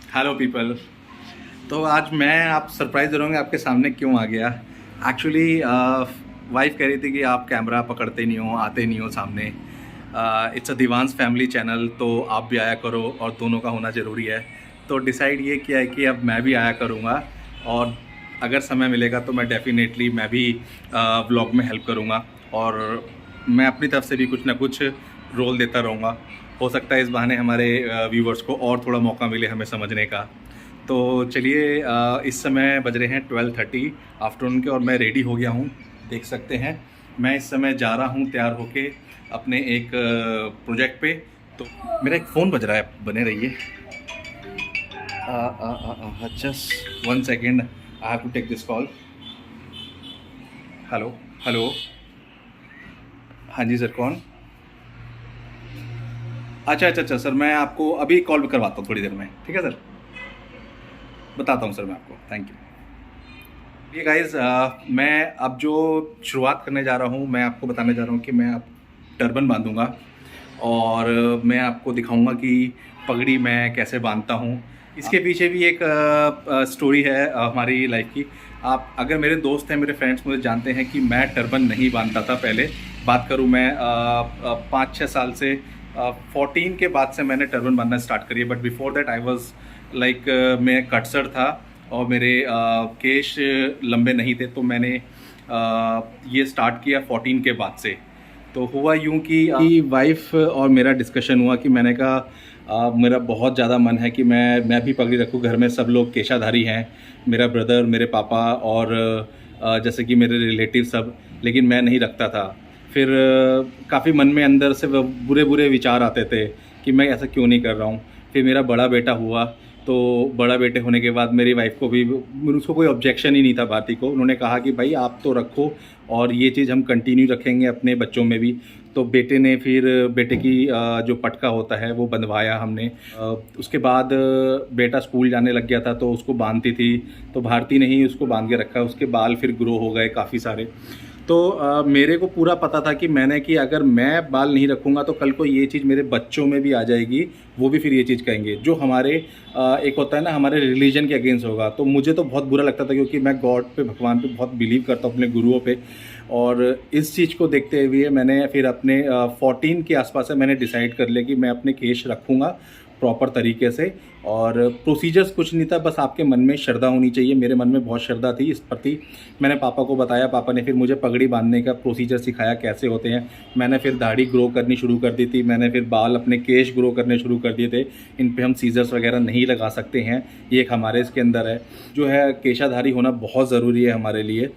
Hello people. तो आज मैं आप सरप्राइज़ करूँगा आपके सामने क्यों आ गया। एक्चुअली वाइफ कह रही थी कि आप कैमरा पकड़ते नहीं हो, आते नहीं हो सामने। It's a Devans family channel, तो आप भी आया करो और दोनों का होना ज़रूरी है। तो डिसाइड ये किया है कि अब मैं भी आया करूँगा, और अगर समय मिलेगा तो मैं डेफिनेटली मैं भी व्लॉग में हेल्प करूँगा, और मैं अपनी तरफ से भी कुछ ना कुछ रोल देता रहूँगा। हो सकता है इस बहाने हमारे व्यूवर्स को और थोड़ा मौका मिले हमें समझने का। तो चलिए, इस समय बज रहे हैं 12:30 आफ्टरनून के, और मैं रेडी हो गया हूँ। देख सकते हैं मैं इस समय जा रहा हूँ तैयार होके अपने एक प्रोजेक्ट पे। तो मेरा एक फ़ोन बज रहा है, बने रहिए। Just 1 second, I have to take this call. Hello hello. हाँ जी सर, कौन? अच्छा सर, मैं आपको अभी कॉल करवाता हूँ थोड़ी देर में, ठीक है सर? बताता हूँ सर मैं आपको। Thank you. ये गाइज़, मैं अब जो शुरुआत करने जा रहा हूँ, मैं आपको बताने जा रहा हूँ कि मैं अब टर्बन बांधूँगा, और मैं आपको दिखाऊँगा कि पगड़ी मैं कैसे बांधता हूँ। इसके पीछे भी एक स्टोरी है हमारी लाइफ की। आप अगर मेरे दोस्त हैं, मेरे फ्रेंड्स मुझे जानते हैं कि मैं टर्बन नहीं बांधता था पहले। बात करूँ मैं 5-6 साल से, 14 के बाद से मैंने टर्बन बांधना स्टार्ट करी है। But before that I was like, मैं कटसर था और मेरे केश लंबे नहीं थे, तो मैंने ये स्टार्ट किया 14 के बाद से। तो हुआ यूं कि वाइफ और मेरा डिस्कशन हुआ कि मैंने कहा मेरा बहुत ज़्यादा मन है कि मैं भी पगड़ी रखूं। घर में सब लोग केशाधारी हैं, मेरा ब्रदर, मेरे पापा, और जैसे कि मेरे रिलेटिव सब, लेकिन मैं नहीं रखता था। फिर काफ़ी मन में अंदर से बुरे बुरे विचार आते थे कि मैं ऐसा क्यों नहीं कर रहा हूँ। फिर मेरा बड़ा बेटा हुआ, तो बड़ा बेटे होने के बाद मेरी वाइफ को भी, उसको कोई ऑब्जेक्शन ही नहीं था भारती को। उन्होंने कहा कि भाई आप तो रखो, और ये चीज़ हम कंटिन्यू रखेंगे अपने बच्चों में भी। तो बेटे ने फिर बेटे की जो पटका होता है वो बंधवाया हमने। उसके बाद बेटा स्कूल जाने लग गया था, तो उसको बांधती थी, तो भारती ने ही उसको बांध के रखा। उसके बाल फिर ग्रो हो गए काफ़ी सारे। तो मेरे को पूरा पता था कि मैंने कि अगर मैं बाल नहीं रखूँगा तो कल को ये चीज़ मेरे बच्चों में भी आ जाएगी, वो भी फिर ये चीज़ कहेंगे जो हमारे एक होता है ना, हमारे रिलीजन के अगेंस्ट होगा। तो मुझे तो बहुत बुरा लगता था, क्योंकि मैं गॉड पे, भगवान पे बहुत बिलीव करता हूँ, अपने गुरुओं पे। और इस चीज़ को देखते हुए मैंने फिर अपने 14 के आसपास से मैंने डिसाइड कर लिया कि मैं अपने केश रखूँगा प्रॉपर तरीके से। और प्रोसीजर्स कुछ नहीं था, बस आपके मन में श्रद्धा होनी चाहिए। मेरे मन में बहुत श्रद्धा थी इस प्रति। मैंने पापा को बताया, पापा ने फिर मुझे पगड़ी बांधने का प्रोसीजर सिखाया कैसे होते हैं। मैंने फिर दाढ़ी ग्रो करनी शुरू कर दी थी, मैंने फिर बाल अपने केश ग्रो करने शुरू कर दिए थे। इन पे हम सीजर्स वगैरह नहीं लगा सकते हैं, ये एक हमारे इसके अंदर है, जो है केशाधारी होना बहुत ज़रूरी है हमारे लिए।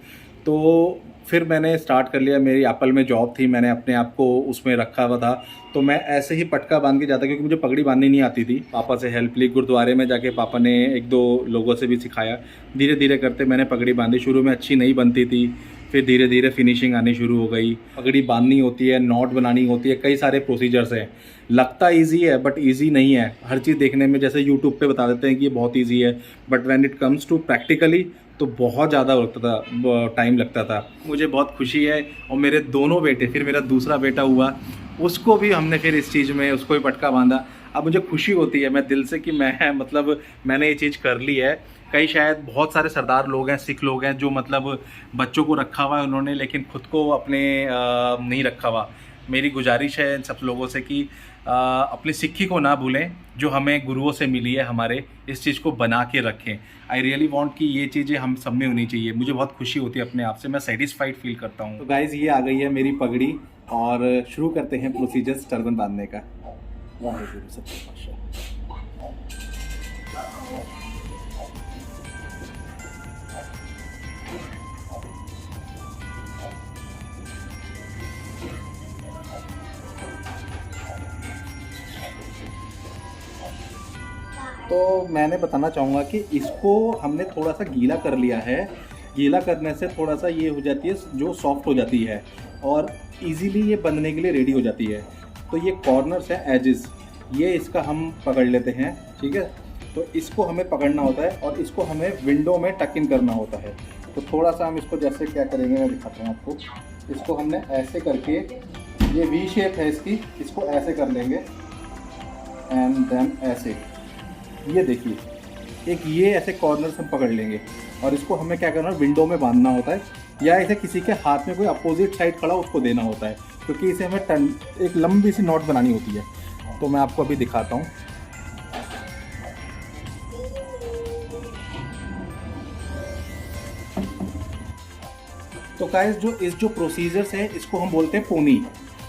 तो फिर मैंने स्टार्ट कर लिया। मेरी एप्पल में जॉब थी, मैंने अपने आप को उसमें रखा हुआ था, तो मैं ऐसे ही पटका बांध के जाता, क्योंकि मुझे पगड़ी बांधनी नहीं आती थी। पापा से हेल्प ली, गुरुद्वारे में जाके पापा ने 1-2 लोगों से भी सिखाया। धीरे धीरे करते मैंने पगड़ी बांधी। शुरू में अच्छी नहीं बनती थी, फिर धीरे धीरे फिनिशिंग आनी शुरू हो गई। पगड़ी बांधनी होती है, नॉट बनानी होती है, कई सारे प्रोसीजर्स हैं। लगता ईजी है बट ईजी नहीं है। हर चीज़ देखने में जैसे यूट्यूब पे बता देते हैं कि ये बहुत ईजी है, but when it comes to practically तो बहुत ज़्यादा लगता था, टाइम लगता था। मुझे बहुत खुशी है, और मेरे दोनों बेटे, फिर मेरा दूसरा बेटा हुआ, उसको भी हमने फिर इस चीज़ में उसको भी पटका बांधा। अब मुझे खुशी होती है मैं दिल से कि मैं मतलब मैंने ये चीज़ कर ली है। कई शायद बहुत सारे सरदार लोग हैं, सिख लोग हैं, जो मतलब बच्चों को रखा हुआ है उन्होंने, लेकिन खुद को अपने नहीं रखा हुआ। मेरी गुजारिश है इन सब लोगों से कि अपनी सिक्खी को ना भूलें, जो हमें गुरुओं से मिली है हमारे, इस चीज़ को बना के रखें। आई रियली वांट कि ये चीज़ें हम सब में होनी चाहिए। मुझे बहुत खुशी होती है अपने आप से, मैं सेटिस्फाइड फील करता हूँ। तो गाइज़, ये आ गई है मेरी पगड़ी, और शुरू करते हैं प्रोसीजर्स टर्बन बांधने का। वाहेगुरु सच्चे पातशाह। तो मैंने बताना चाहूँगा कि इसको हमने थोड़ा सा गीला कर लिया है। गीला करने से थोड़ा सा ये हो जाती है, जो सॉफ्ट हो जाती है, और इजीली ये बंधने के लिए रेडी हो जाती है। तो ये कॉर्नर्स हैं, एजेस, ये इसका हम पकड़ लेते हैं, ठीक है? तो इसको हमें पकड़ना होता है, और इसको हमें विंडो में टक इन करना होता है। तो थोड़ा सा हम इसको जैसे क्या करेंगे, मैं दिखाता हूँ आपको। इसको हमने ऐसे करके, ये वी शेप है इसकी, इसको ऐसे कर लेंगे, एंड देन ऐसे, ये देखिए एक ये ऐसे कॉर्नर हम पकड़ लेंगे और इसको हमें क्या करना है, विंडो में बांधना होता है या इसे किसी के हाथ में कोई अपोजिट साइड खड़ा उसको देना होता है, क्योंकि इसे हमें एक लंबी सी नॉट बनानी होती है। तो मैं आपको अभी दिखाता हूँ। तो गाइस जो प्रोसीजर्स है इसको हम बोलते हैं पोनी।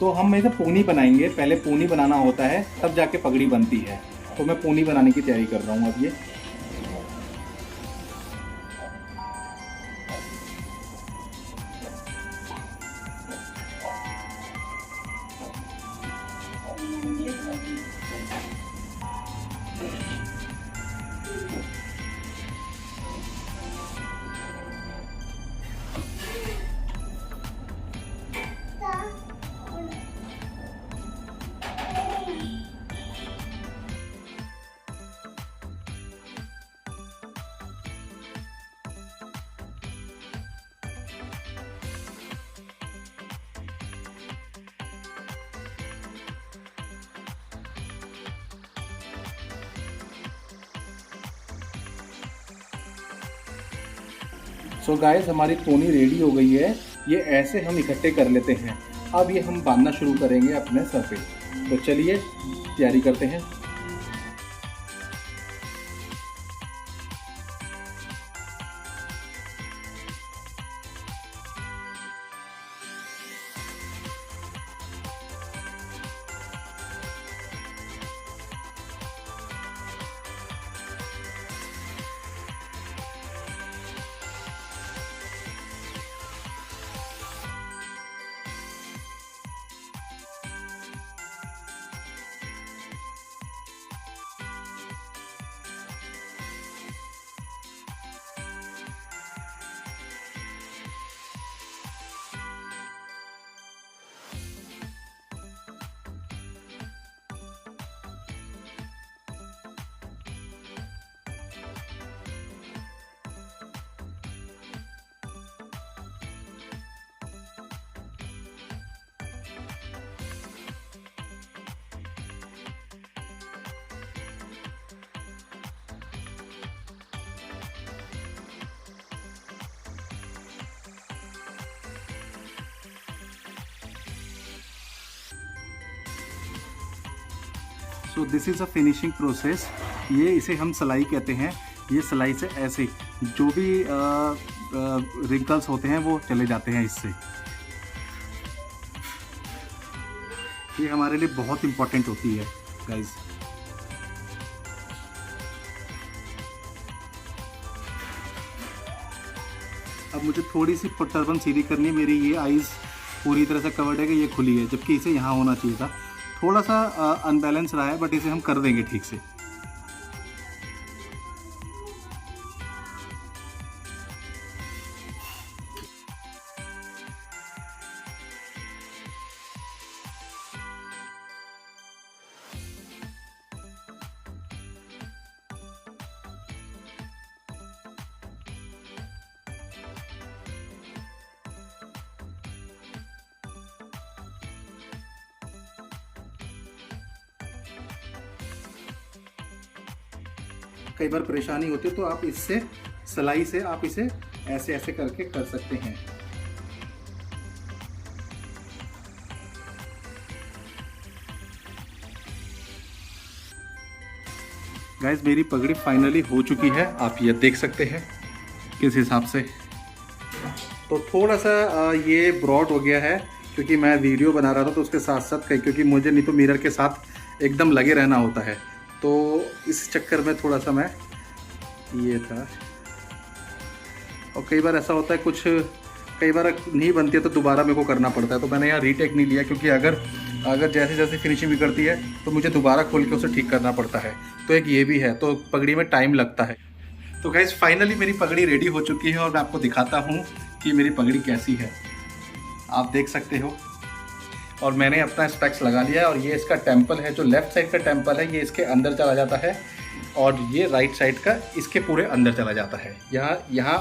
तो हम इसे पोनी बनाएंगे, पहले पोनी बनाना होता है तब जाके पगड़ी बनती है। तो मैं पोनी बनाने की तैयारी कर रहा हूँ अब ये। सो गाइस हमारी पोनी रेडी हो गई है। ये ऐसे हम इकट्ठे कर लेते हैं। अब ये हम बांधना शुरू करेंगे अपने सर पे। तो चलिए तैयारी करते हैं। So this is a finishing process. ये इसे हम सिलाई कहते हैं। ये सिलाई से ऐसे जो भी रिंकल्स होते हैं वो चले जाते हैं इससे। ये हमारे लिए बहुत इम्पोर्टेंट होती है गाइस। अब मुझे थोड़ी सी टर्बन सीधी करनी है। मेरी ये आईज़ पूरी तरह से कवर्ड है कि ये खुली है, जबकि इसे यहाँ होना चाहिए था। थोड़ा सा अनबैलेंस रहा है, बट इसे हम कर देंगे ठीक से। कई बार परेशानी होती है तो आप इससे सिलाई से आप इसे ऐसे ऐसे करके कर सकते हैं। गाइस मेरी पगड़ी फाइनली हो चुकी है। आप ये देख सकते हैं किस हिसाब से। तो थोड़ा सा ये ब्रॉड हो गया है क्योंकि मैं वीडियो बना रहा था तो उसके साथ साथ क्योंकि मुझे नहीं तो मिरर के साथ एकदम लगे रहना होता है, तो इस चक्कर में थोड़ा सा मैं ये था। और कई बार ऐसा होता है कई बार नहीं बनती है तो दोबारा मेरे को करना पड़ता है। तो मैंने यहाँ रीटेक नहीं लिया क्योंकि अगर जैसे जैसे फिनिशिंग बिगड़ती है तो मुझे दोबारा खोल के उसे ठीक करना पड़ता है। तो एक ये भी है, तो पगड़ी में टाइम लगता है। तो गाइस फाइनली मेरी पगड़ी रेडी हो चुकी है और मैं आपको दिखाता हूँ कि मेरी पगड़ी कैसी है। आप देख सकते हो। और मैंने अपना स्पेक्स लगा लिया है और ये इसका टेम्पल है। जो लेफ्ट साइड का टेम्पल है ये इसके अंदर चला जाता है और ये राइट साइड का इसके पूरे अंदर चला जाता है। यहाँ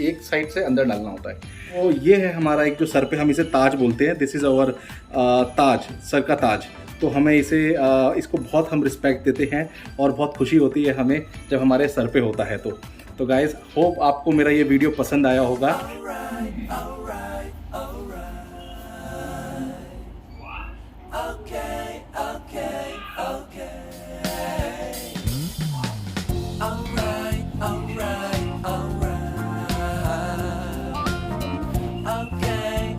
एक साइड से अंदर डालना होता है। तो ये है हमारा एक जो सर पे हम इसे ताज बोलते हैं। This is our Taj, sir का ताज। तो हमें इसको बहुत हम रिस्पेक्ट देते हैं और बहुत खुशी होती है हमें जब हमारे सर पे होता है। तो गाइज़ होप आपको मेरा ये वीडियो पसंद आया होगा।